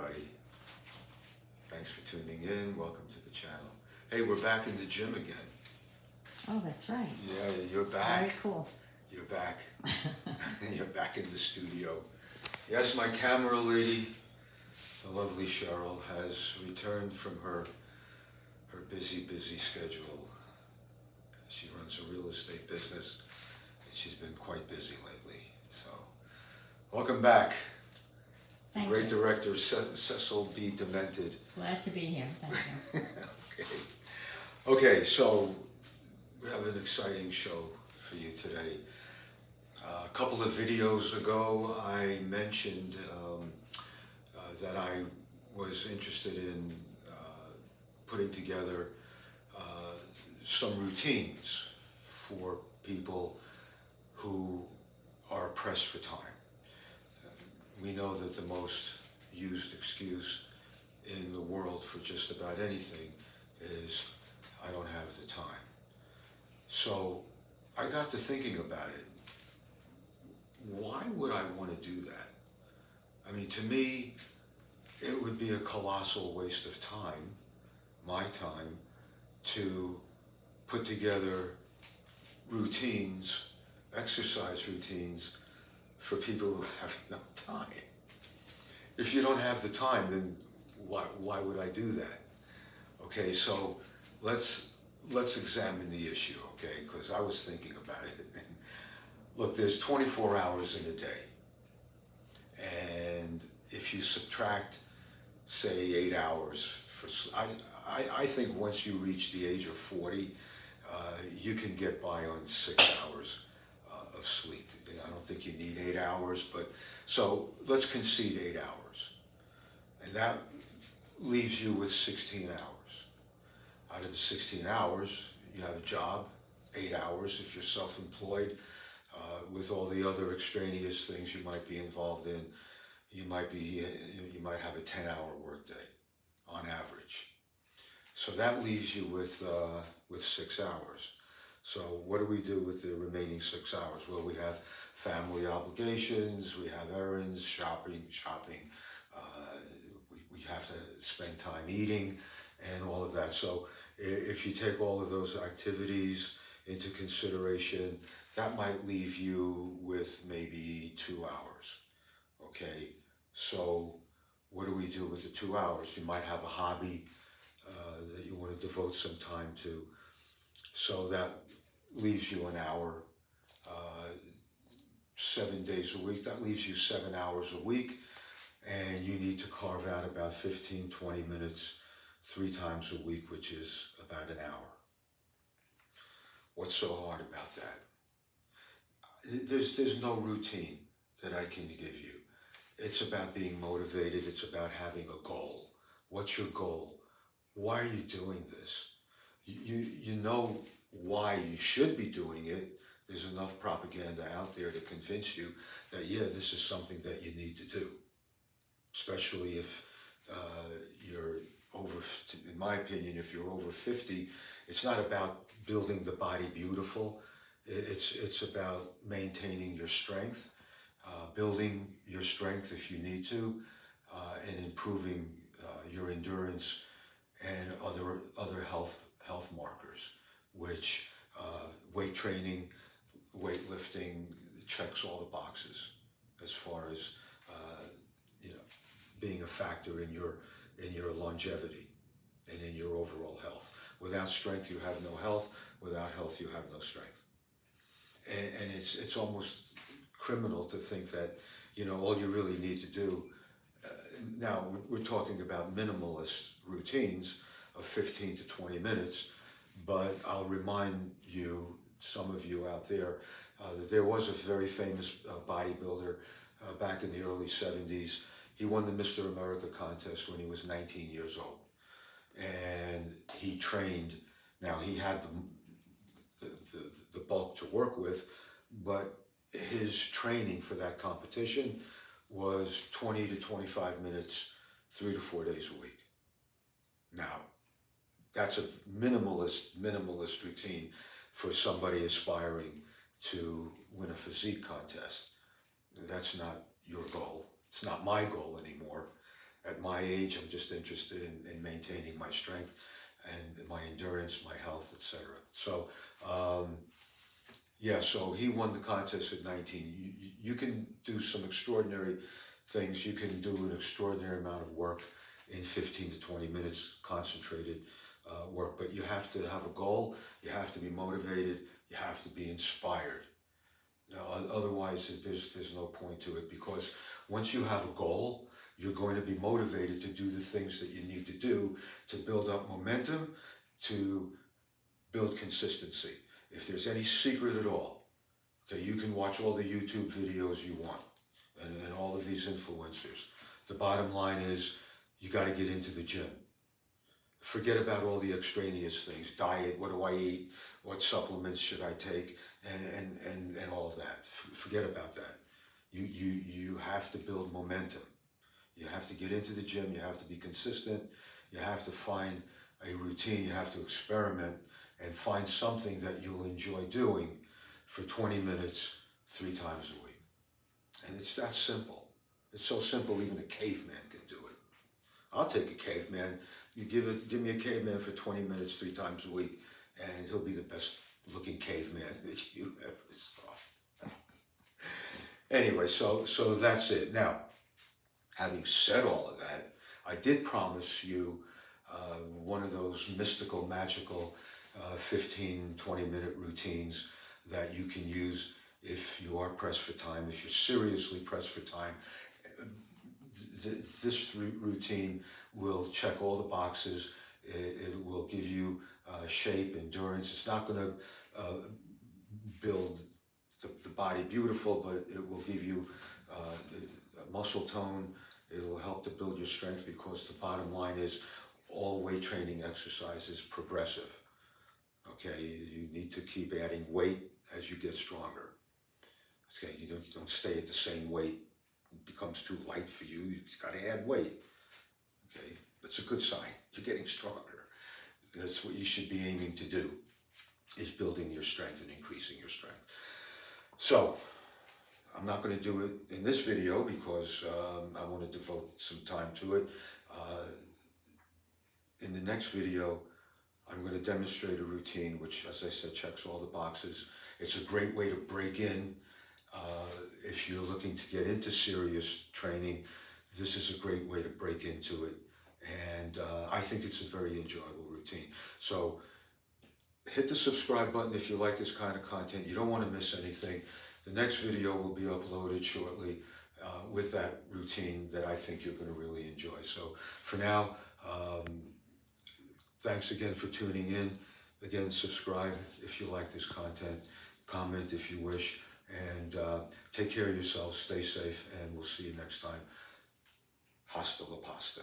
everybody. Thanks for tuning in. Welcome to the channel. Hey, we're back in the gym again. Oh, that's right. Yeah, you're back. Very cool. You're back. You're back in the studio. Yes, my camera lady, the lovely Cheryl, has returned from her busy schedule. She runs a real estate business, and she's been quite busy lately. So, welcome back. Thank Great you. director Cecil B. Demented. Glad to be here. Thank you. Okay, so we have an exciting show for you today. A couple of videos ago, I mentioned that I was interested in putting together some routines for people who are pressed for time. We know that the most used excuse in the world for just about anything is, I don't have the time. So I got to thinking about it. Why would I want to do that? I mean, to me, it would be a colossal waste of time, my time, to put together routines, exercise routines, for people who have no time. If you don't have the time, then why would I do that? Okay, so let's examine the issue, okay? Because I was thinking about it. Look, there's 24 hours in a day, and if you subtract, say, 8 hours for I think once you reach the age of 40, you can get by on 6 hours of sleep. I don't think you need 8 hours, but so let's concede 8 hours. And that leaves you with 16 hours. Out of the 16 hours, you have a job, 8 hours if you're self-employed, with all the other extraneous things you might be involved in. You might have a 10-hour workday on average. So that leaves you with 6 hours. So what do we do with the remaining 6 hours? Well, we have family obligations, we have errands, shopping. We have to spend time eating and all of that. So if you take all of those activities into consideration, that might leave you with maybe 2 hours. Okay, so what do we do with the 2 hours? You might have a hobby that you want to devote some time to. So that leaves you an hour, 7 days a week. That leaves you 7 hours a week, and you need to carve out about 15, 20 minutes 3 times a week, which is about an hour. What's so hard about that? There's no routine that I can give you. It's about being motivated. It's about having a goal. What's your goal? Why are you doing this? You know why you should be doing it. There's enough propaganda out there to convince you that, yeah, this is something that you need to do. Especially if you're over, in my opinion, if you're over 50, it's not about building the body beautiful. It's about maintaining your strength, building your strength if you need to, and improving your endurance and other health markers, which weight training, weightlifting checks all the boxes as far as being a factor in your longevity and in your overall health. Without strength, you have no health. Without health, you have no strength. And it's almost criminal to think that all you really need to do. Now we're talking about minimalist routines of 15 to 20 minutes, but I'll remind you, some of you out there, that there was a very famous bodybuilder back in the early 70s. He won the Mr. America contest when he was 19 years old. And he trained, now he had the bulk to work with, but his training for that competition was 20 to 25 minutes, 3 to 4 days a week. Now, that's a minimalist routine for somebody aspiring to win a physique contest. That's not your goal. It's not my goal anymore. At my age, I'm just interested in maintaining my strength and my endurance, my health, etc. So, yeah, so he won the contest at 19. You can do some extraordinary things. You can do an extraordinary amount of work in 15 to 20 minutes, concentrated work, but you have to have a goal, you have to be motivated, you have to be inspired. Now, otherwise, there's no point to it, because once you have a goal, you're going to be motivated to do the things that you need to do to build up momentum, to build consistency. If there's any secret at all, okay, you can watch all the YouTube videos you want and all of these influencers. The bottom line is you got to get into the gym. Forget about all the extraneous things, diet, what do I eat, what supplements should I take, and all of that. Forget about that. You have to build momentum. You have to get into the gym, you have to be consistent, you have to find a routine, you have to experiment and find something that you'll enjoy doing for 20 minutes, 3 times a week. And it's that simple. It's so simple even a caveman can do it. I'll take a caveman. You give me a caveman for 20 minutes, 3 times a week, and he'll be the best looking caveman that you ever saw. Anyway, so that's it. Now, having said all of that, I did promise you one of those mystical, magical 15, 20-minute routines that you can use if you are pressed for time, if you're seriously pressed for time. This routine will check all the boxes. It will give you shape, endurance. It's not going to build the body beautiful, but it will give you muscle tone. It will help to build your strength, because the bottom line is all weight training exercise is progressive. Okay, you need to keep adding weight as you get stronger. Okay, you don't stay at the same weight. It becomes too light for you. You've got to add weight. Okay, that's a good sign. You're getting stronger. That's what you should be aiming to do, is building your strength and increasing your strength. So, I'm not going to do it in this video because I want to devote some time to it. In the next video, I'm going to demonstrate a routine which, as I said, checks all the boxes. It's a great way to break in. If you're looking to get into serious training, this is a great way to break into it. And I think it's a very enjoyable routine. So hit the subscribe button if you like this kind of content. You don't want to miss anything. The next video will be uploaded shortly with that routine that I think you're going to really enjoy. So for now, thanks again for tuning in. Again, subscribe if you like this content. Comment if you wish. And take care of yourselves. Stay safe. And we'll see you next time. Hasta la pasta.